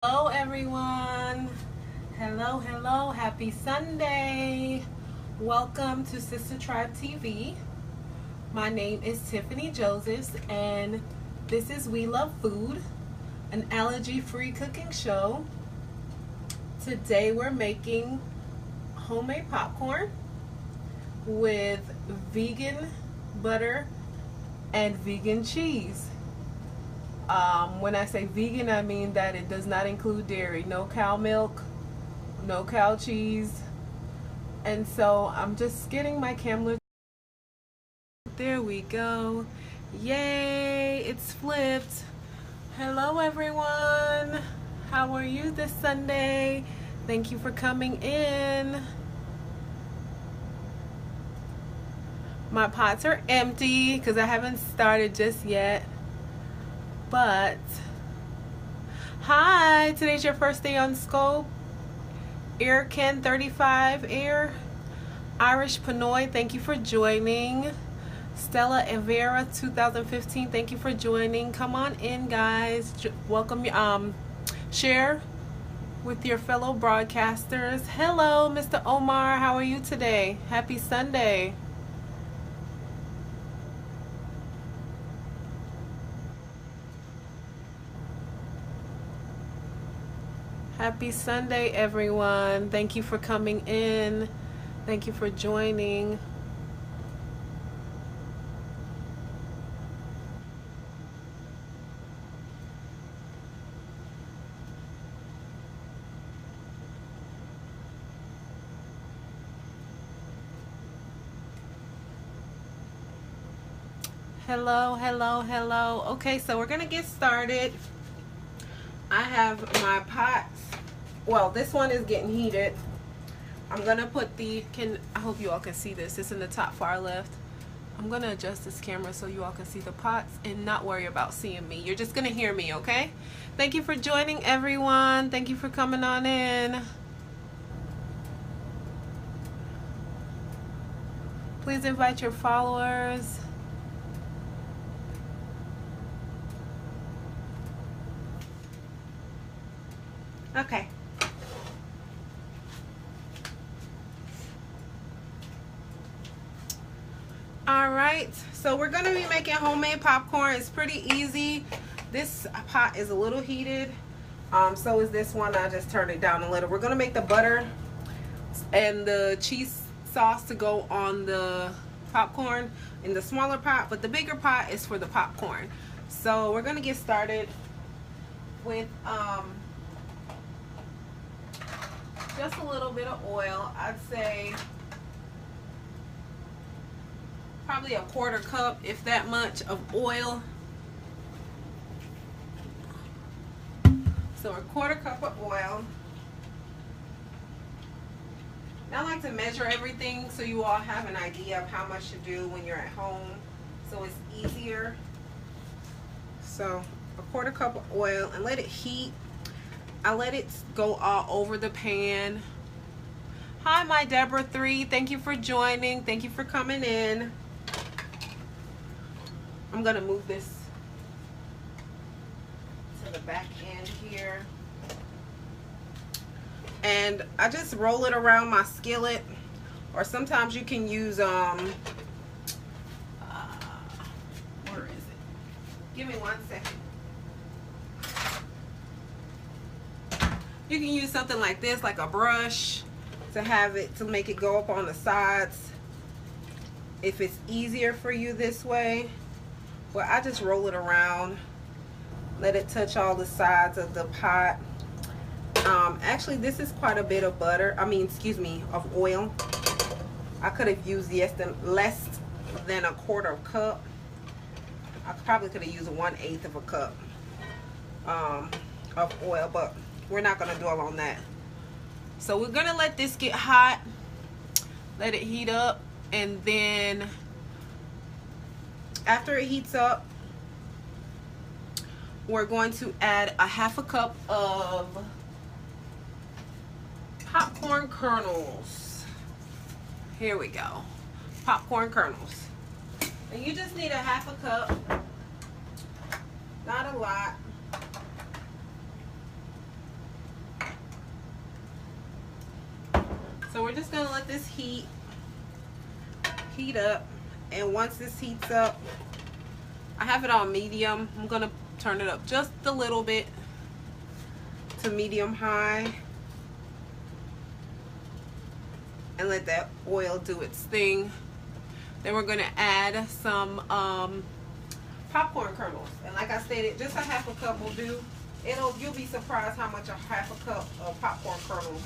Hello everyone. Hello. Happy Sunday. Welcome to Sister Tribe TV. My name is Tiffany Josephs and this is We Love Food, an allergy-free cooking show. Today we're making homemade popcorn with vegan butter and vegan cheese. When I say vegan, I mean that it does not include dairy. No cow milk, no cow cheese. And so I'm just getting my camera. There we go. Yay, it's flipped. Hello everyone. How are you this Sunday? Thank you for coming in. My pots are empty because I haven't started just yet. But hi, today's your first day on Scope. Air Ken 35 Air, Irish Pinoy, thank you for joining. Stella Evera 2015, thank you for joining. Come on in, guys. Welcome. Share with your fellow broadcasters. Hello, Mr. Omar. How are you today? Happy Sunday. Happy Sunday, everyone. Thank you for coming in. Thank you for joining. Hello. Okay, so we're gonna get started. I have my pots. Well, this one is getting heated. I'm gonna put I hope you all can see this. It's in the top far left. I'm gonna adjust this camera so you all can see the pots and not worry about seeing me. You're just gonna hear me, okay? Thank you for joining, everyone. Thank you for coming on in. Please invite your followers. Okay. All right, so we're gonna be making homemade popcorn. It's pretty easy. This pot is a little heated. So is this one. I just turned it down a little. We're gonna make the butter and the cheese sauce to go on the popcorn in the smaller pot, but the bigger pot is for the popcorn. So we're gonna get started with just a little bit of oil. I'd say probably a quarter cup, if that much, of oil. So a quarter cup of oil. I like to measure everything so you all have an idea of how much to do when you're at home, so it's easier. So a quarter cup of oil, and let it heat. I let it go all over the pan. Hi, my Deborah 3. Thank you for joining. Thank you for coming in. I'm gonna move this to the back end here. And I just roll it around my skillet, or sometimes you can use where is it? Give me 1 second. You can use something like this, like a brush, to have it, to make it go up on the sides if it's easier for you this way. But I just roll it around, let it touch all the sides of the pot. Actually, this is quite a bit of butter. Of oil. I could have used less than a quarter cup. I probably could have used 1/8 of a cup of oil, but we're not going to dwell on that. So we're going to let this get hot, let it heat up, and then after it heats up, we're going to add a ½ cup of popcorn kernels. Here we go. Popcorn kernels. And you just need a ½ cup, not a lot. we're just gonna let this heat up, and once this heats up, I have it on medium. I'm gonna turn it up just a little bit to medium high and let that oil do its thing. Then we're gonna add some popcorn kernels, and like I stated, just a half a cup will do. You'll be surprised how much a half a cup of popcorn kernels,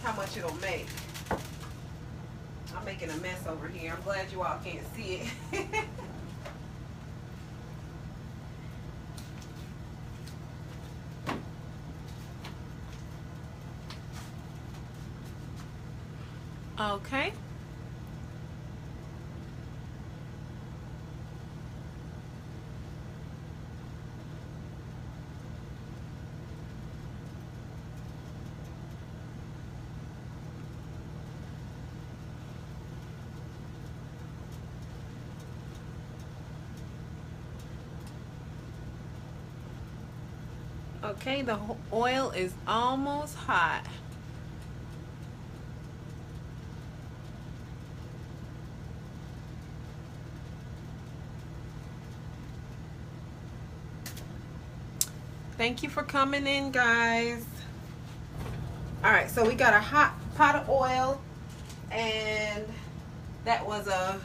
how much it'll make. I'm making a mess over here. I'm glad you all can't see it. Okay. Okay, the oil is almost hot. Thank you for coming in, guys. All right, so we got a hot pot of oil, and that was a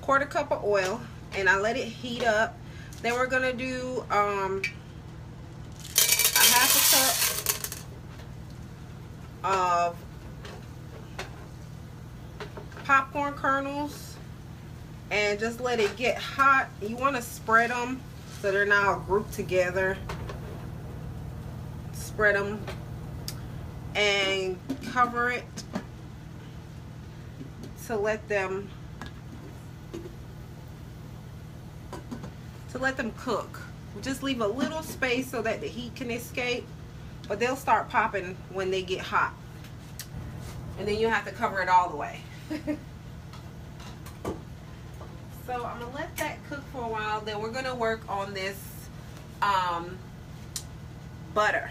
quarter cup of oil, and I let it heat up. Then we're gonna do a half a cup of popcorn kernels, and just let it get hot. You want to spread them so they're not all grouped together. Spread them and cover it to let them cook. Just leave a little space so that the heat can escape, but they'll start popping when they get hot, and then you have to cover it all the way. So I'm gonna let that cook for a while. Then we're gonna work on this butter.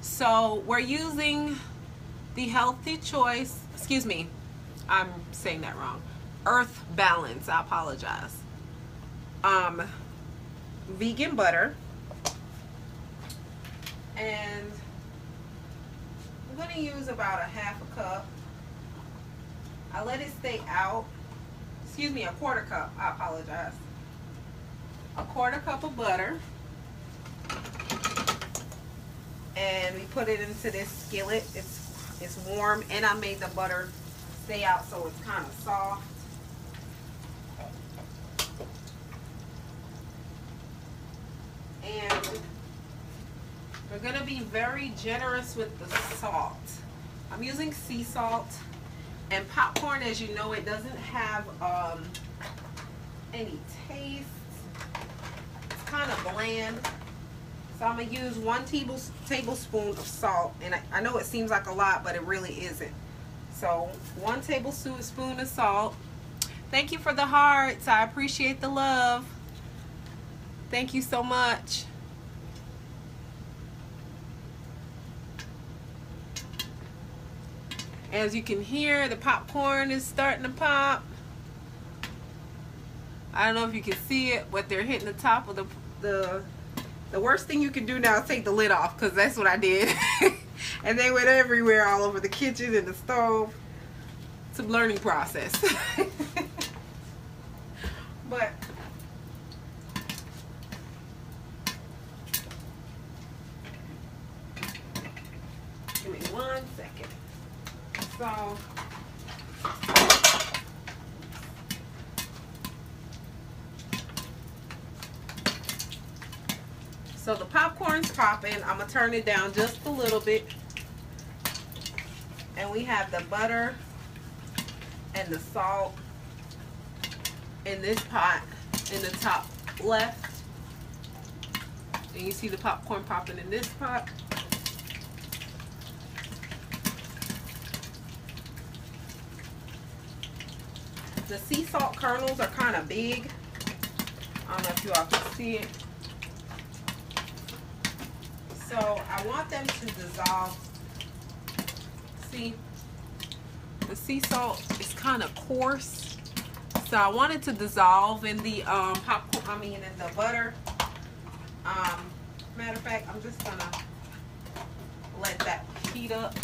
So we're using the Healthy Choice, excuse me, I'm saying that wrong, Earth Balance, I apologize, vegan butter. And I'm going to use about a half a cup. I let it stay out, excuse me, a quarter cup, I apologize, a quarter cup of butter. And we put it into this skillet. It's warm, and I made the butter stay out so it's kind of soft. And we're gonna be very generous with the salt. I'm using sea salt, and popcorn, as you know, it doesn't have any taste. It's kind of bland. So I'm going to use 1 tablespoon of salt. And I know it seems like a lot, but it really isn't. So 1 tablespoon of salt. Thank you for the hearts. I appreciate the love. Thank you so much. As you can hear, the popcorn is starting to pop. I don't know if you can see it, but they're hitting the top of the worst thing you can do now is take the lid off, because that's what I did. And they went everywhere, all over the kitchen and the stove. It's a learning process. But give me 1 second. So the popcorn's popping. I'm gonna turn it down just a little bit. And we have the butter and the salt in this pot in the top left. And you see the popcorn popping in this pot. The sea salt kernels are kind of big. I don't know if you all can see it. So I want them to dissolve. See, The sea salt is kind of coarse, so I want it to dissolve in the popcorn. I mean, in the butter. Matter of fact, I'm just gonna let that heat up.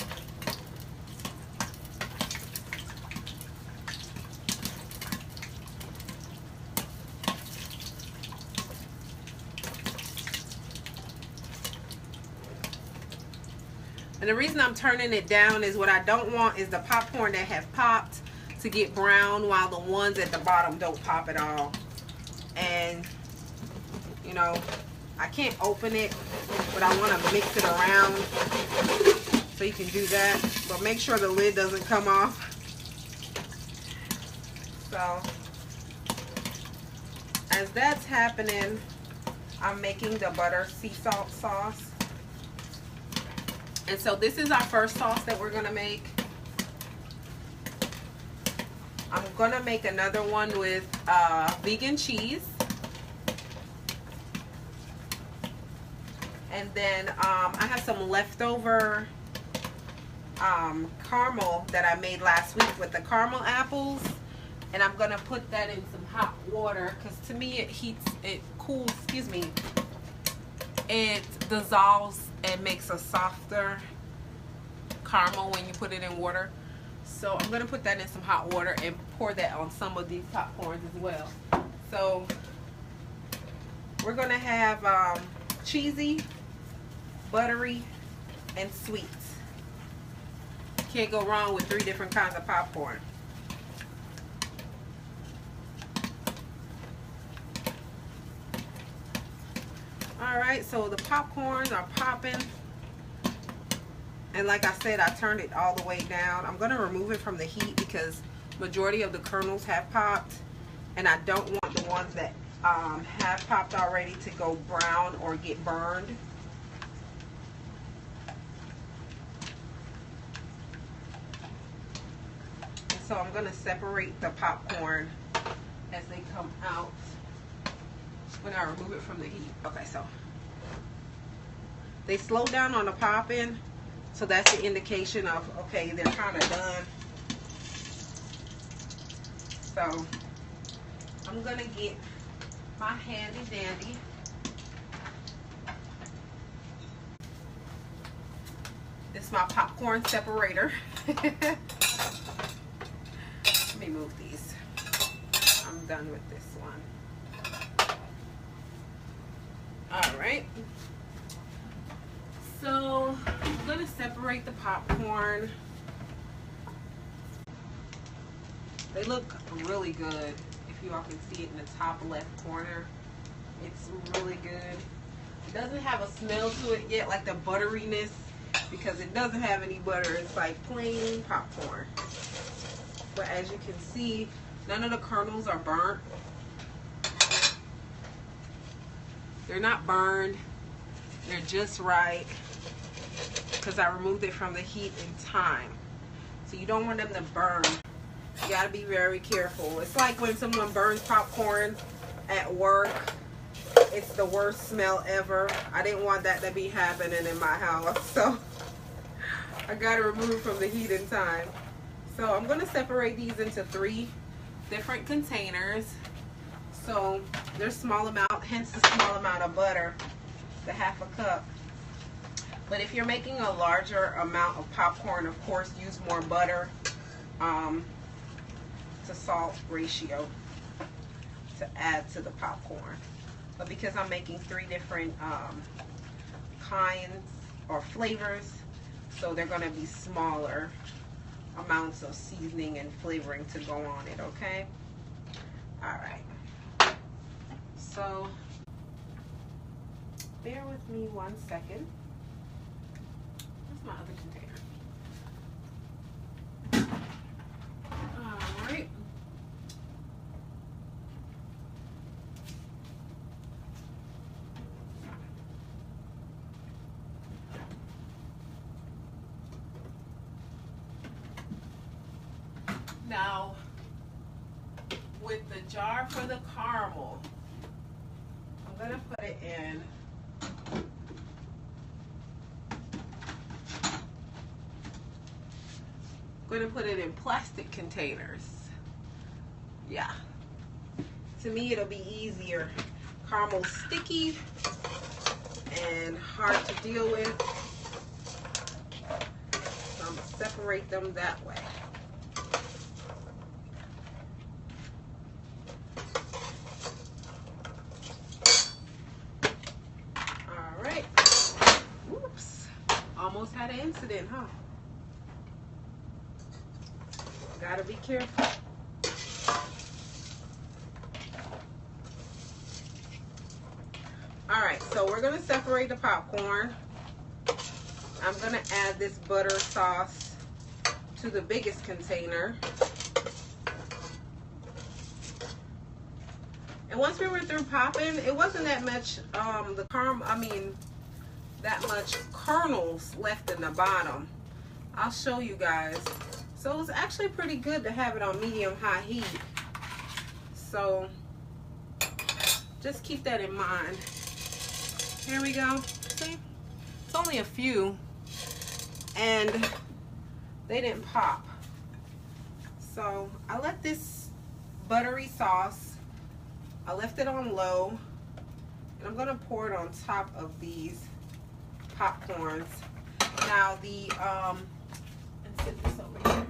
And the reason I'm turning it down is what I don't want is the popcorn that have popped to get brown while the ones at the bottom don't pop at all. And, you know, I can't open it, but I want to mix it around. So you can do that. But make sure the lid doesn't come off. So, as that's happening, I'm making the butter sea salt sauce. And so this is our first sauce that we're gonna make. I'm gonna make another one with vegan cheese. And then I have some leftover caramel that I made last week with the caramel apples. And I'm gonna put that in some hot water because to me it cools, excuse me, it dissolves and makes a softer caramel when you put it in water. So I'm gonna put that in some hot water and pour that on some of these popcorns as well. So we're gonna have cheesy, buttery, and sweet. Can't go wrong with 3 different kinds of popcorn. Alright, so the popcorns are popping. And like I said, I turned it all the way down. I'm going to remove it from the heat because majority of the kernels have popped. And I don't want the ones that have popped already to go brown or get burned. And so I'm going to separate the popcorn as they come out when I remove it from the heat. Okay, so they slow down on the popping, so that's the indication of, okay, they're kind of done. So I'm gonna get my handy dandy. This is my popcorn separator. Let me move these. I'm done with this one. Alright, so I'm going to separate the popcorn. They look really good. If you all can see it in the top left corner, it's really good. It doesn't have a smell to it yet, like the butteriness, because it doesn't have any butter. It's like plain popcorn. But as you can see, none of the kernels are burnt. They're not burned. They're just right because I removed it from the heat in time. So you don't want them to burn. You got to be very careful. It's like when someone burns popcorn at work. It's the worst smell ever. I didn't want that to be happening in my house. So I got to remove it from the heat in time. So I'm going to separate these into 3 different containers. So there's small amount, hence the small amount of butter, the 1/2 cup. But if you're making a larger amount of popcorn, of course, use more butter to salt ratio to add to the popcorn. But because I'm making 3 different kinds or flavors, so they're going to be smaller amounts of seasoning and flavoring to go on it, okay? All right. So, bear with me 1 second. Where's my other container? All right. Now, with the jar for the caramel, I'm going to put it in I'm going to put it in plastic containers. Yeah. To me, it'll be easier. Caramel's sticky and hard to deal with. So I'm going to separate them that way. All right. Whoops. Almost had an incident, huh? Gotta be careful. Alright, so we're gonna separate the popcorn. I'm gonna add this butter sauce to the biggest container. And once we were through popping, it wasn't that much that much kernels left in the bottom. I'll show you guys. So it was actually pretty good to have it on medium-high heat. So just keep that in mind. Here we go. See? It's only a few. And they didn't pop. So I let this buttery sauce, I left it on low. And I'm going to pour it on top of these popcorns. Now the, let's set this over here.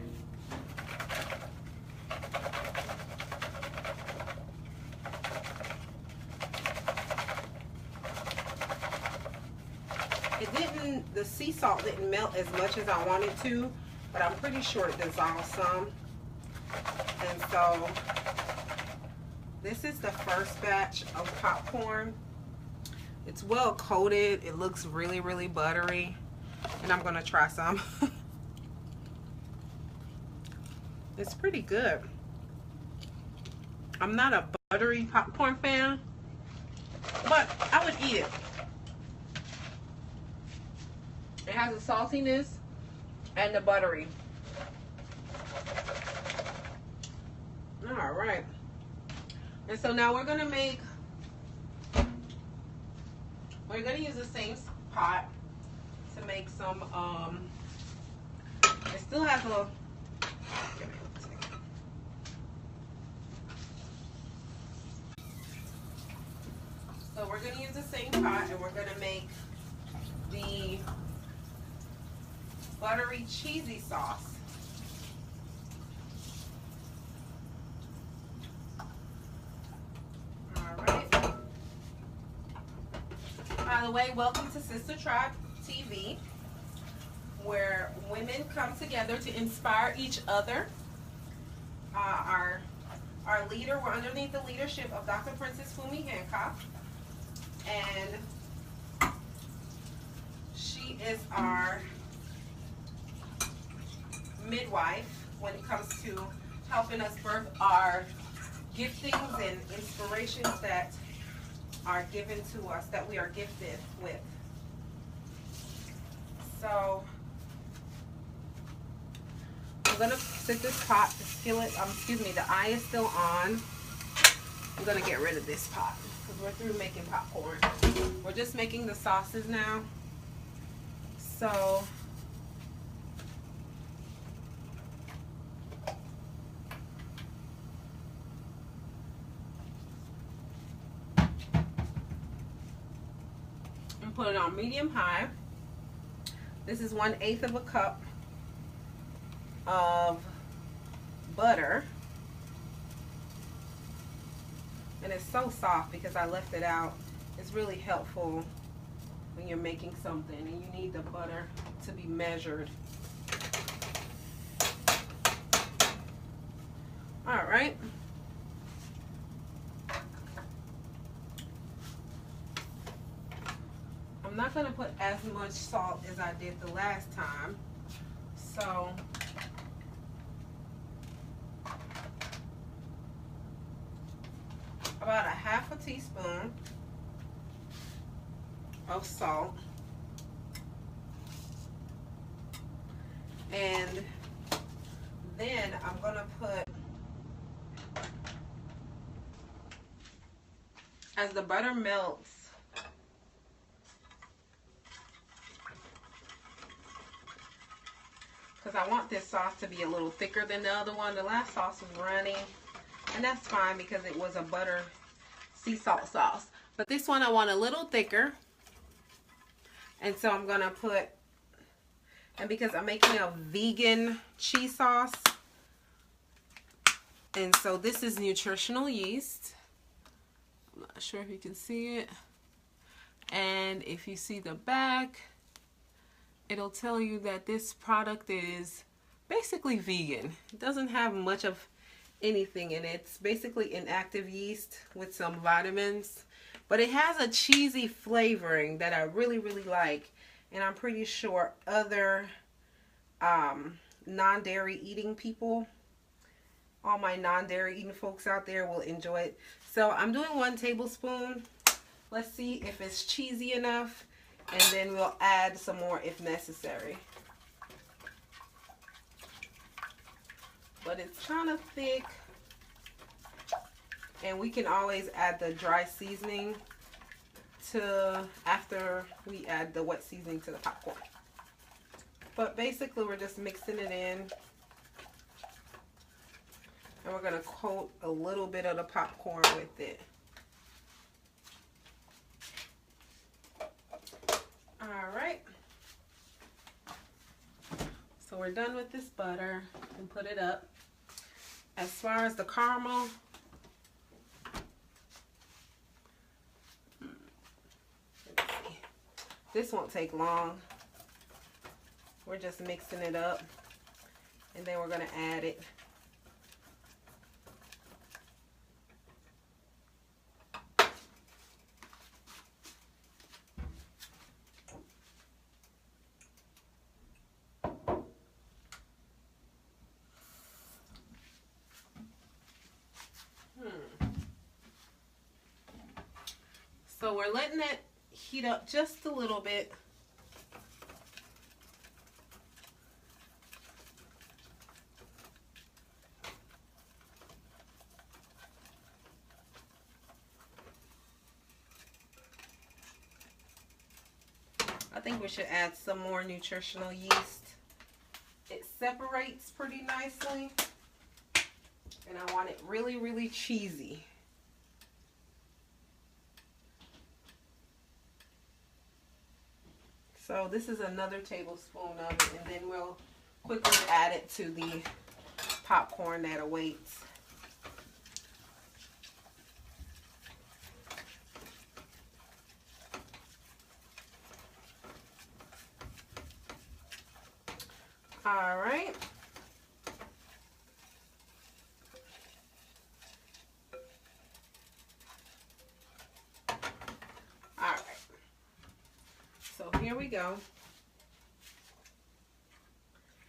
The sea salt didn't melt as much as I wanted to, but I'm pretty sure it dissolved some. And so this is the first batch of popcorn. It's well coated. It looks really, really buttery. And I'm gonna try some. It's pretty good. I'm not a buttery popcorn fan, but I would eat it. It has a saltiness and the buttery. All right. And so now we're going to use the same pot to make some, it still has a, so we're going to use the same pot and we're going to make the buttery cheesy sauce. Alright. By the way, welcome to Sister Tribe TV, where women come together to inspire each other. Our leader, we're underneath the leadership of Dr. Princess Fumi Hancock, and she is our midwife when it comes to helping us birth our giftings and inspirations that are given to us, that we are gifted with. So I'm gonna set this pot, the skillet, the eye is still on. I'm gonna get rid of this pot because we're through making popcorn. We're just making the sauces now. So put it on medium high. This is 1/8 of a cup of butter, and it's so soft because I left it out. It's really helpful when you're making something and you need the butter to be measured. All right. I'm not going to put as much salt as I did the last time. So about 1/2 teaspoon of salt. And then I'm going to put, as the butter melts, because I want this sauce to be a little thicker than the other one. The last sauce was runny, and that's fine because it was a butter sea salt sauce. But this one I want a little thicker, and so I'm gonna put, and because I'm making a vegan cheese sauce, and so this is nutritional yeast. I'm not sure if you can see it. And if you see the back, it'll tell you that this product is basically vegan. It doesn't have much of anything in it. It's basically inactive yeast with some vitamins. But it has a cheesy flavoring that I really, really like. And I'm pretty sure other non-dairy eating people, all my non-dairy eating folks out there, will enjoy it. So I'm doing 1 tablespoon. Let's see if it's cheesy enough, and then we'll add some more if necessary. But it's kind of thick, and we can always add the dry seasoning to after we add the wet seasoning to the popcorn. But basically we're just mixing it in, and we're going to coat a little bit of the popcorn with it. Alright, so we're done with this butter and put it up. As far as the caramel, let's see. This won't take long. We're just mixing it up, and then we're going to add it. So we're letting that heat up just a little bit. I think we should add some more nutritional yeast. It separates pretty nicely, and I want it really, really cheesy. So this is another tablespoon of it, and then we'll quickly add it to the popcorn that awaits. All right. So here we go.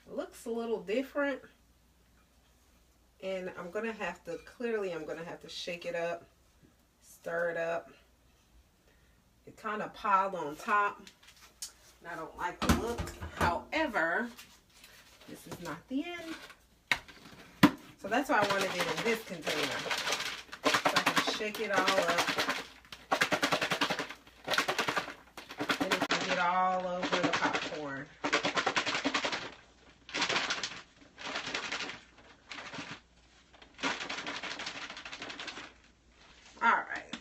It looks a little different, and I'm gonna have to shake it up, stir it up. It kind of piled on top, and I don't like the look. However, this is not the end. So that's why I wanted it in this container, so I can shake it all up. All over the popcorn. All right.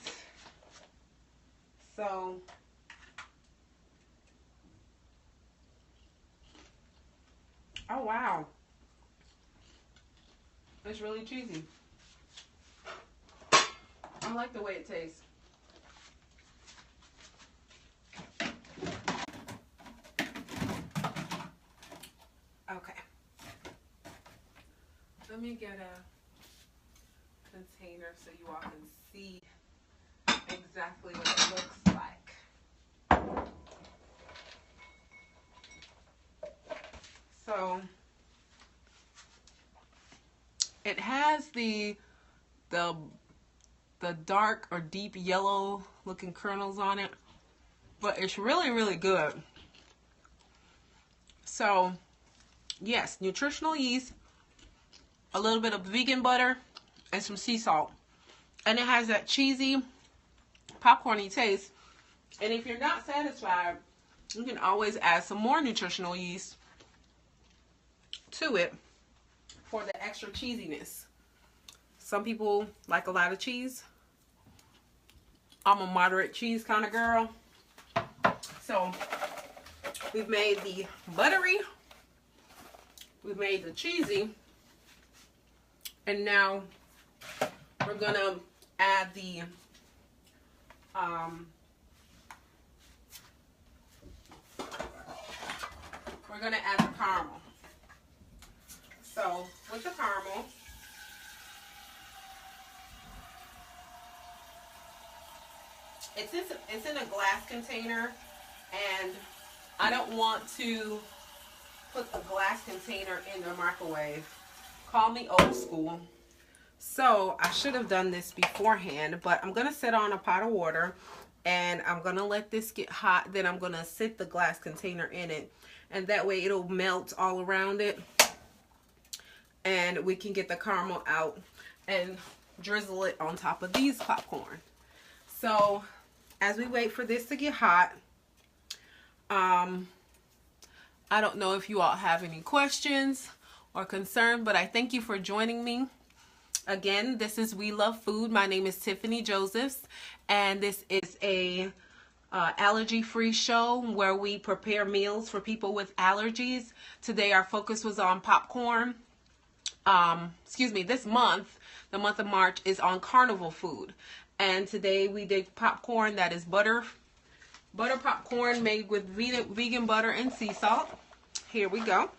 So oh wow, it's really cheesy. I like the way it tastes. Okay, let me get a container so you all can see exactly what it looks like. So it has the dark or deep yellow looking kernels on it, but it's really, really good. So yes, nutritional yeast, a little bit of vegan butter, and some sea salt. And it has that cheesy, popcorny taste. And if you're not satisfied, you can always add some more nutritional yeast to it for the extra cheesiness. Some people like a lot of cheese. I'm a moderate cheese kind of girl. So we've made the buttery, we've made the cheesy, and now we're gonna add the caramel. So with the caramel, it's in a glass container, and I don't want to put the glass container in the microwave. Call me old school. So I should have done this beforehand, but I'm gonna set on a pot of water and I'm gonna let this get hot. Then I'm gonna sit the glass container in it, and that way it'll melt all around it, and we can get the caramel out and drizzle it on top of these popcorn. So as we wait for this to get hot, I don't know if you all have any questions or concern, but I thank you for joining me. Again, this is We Love Food. My name is Tiffany Josephs, and this is a allergy-free show where we prepare meals for people with allergies. Today our focus was on popcorn. This month, the month of March, is on carnival food. And today we did popcorn that is butter popcorn made with vegan butter and sea salt. Here we go.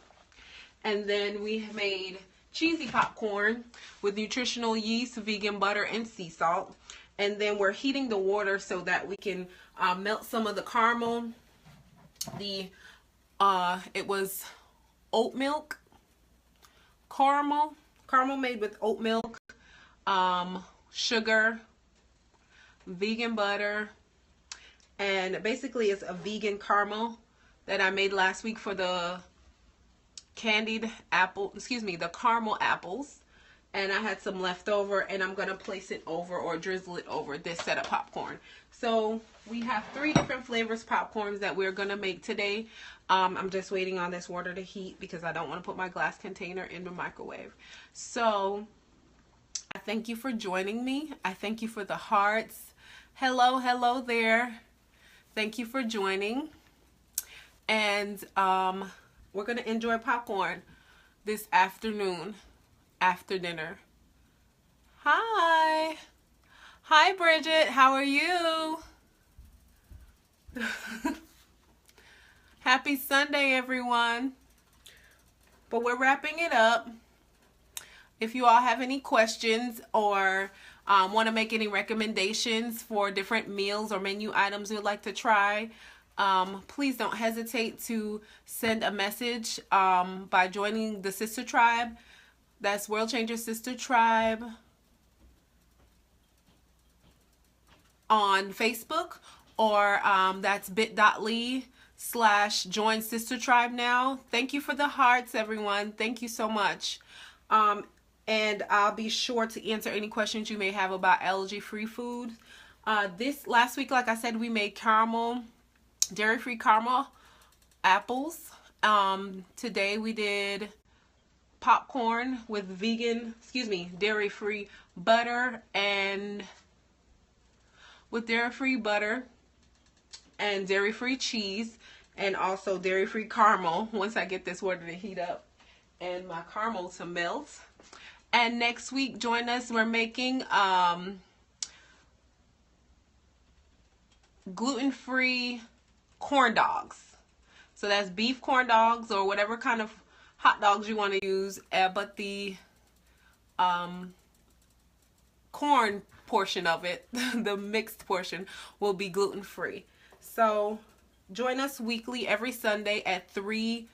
And then we made cheesy popcorn with nutritional yeast, vegan butter, and sea salt. And then we're heating the water so that we can melt some of the caramel. It was oat milk caramel made with oat milk, sugar, vegan butter, and basically it's a vegan caramel that I made last week for the the caramel apples, and I had some left over, and I'm gonna place it over or drizzle it over this set of popcorn. So we have 3 different flavors popcorns that we're gonna make today. I'm just waiting on this water to heat because I don't want to put my glass container in the microwave. So I thank you for joining me. I thank you for the hearts. Hello there. Thank you for joining. And we're going to enjoy popcorn this afternoon after dinner. Hi Bridget, how are you? Happy Sunday, everyone. But we're wrapping it up. If you all have any questions or want to make any recommendations for different meals or menu items you'd like to try, please don't hesitate to send a message by joining the Sister Tribe. That's World Changer Sister Tribe on Facebook, or that's bit.ly/join Sister Tribe now. Thank you for the hearts, everyone. Thank you so much. And I'll be sure to answer any questions you may have about allergy-free food. This last week, like I said, we made dairy-free caramel apples. Today we did popcorn with dairy-free butter and dairy-free cheese, and also dairy-free caramel once I get this water to heat up and my caramel to melt. And next week, join us. We're making gluten-free corn dogs. So that's beef corn dogs or whatever kind of hot dogs you want to use, but the corn portion of it, the mixed portion, will be gluten-free. So join us weekly every Sunday at 3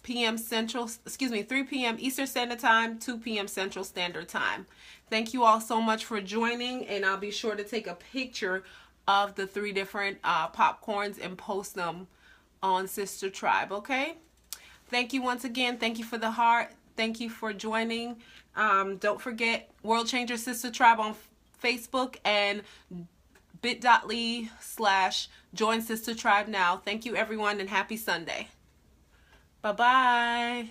p.m. Eastern Standard Time, 2 p.m. Central Standard Time. Thank you all so much for joining, and I'll be sure to take a picture of the 3 different popcorns and post them on Sister Tribe, okay? Thank you once again. Thank you for the heart. Thank you for joining. Don't forget World Changer Sister Tribe on Facebook and bit.ly/join Sister Tribe now. Thank you, everyone, and happy Sunday. Bye-bye.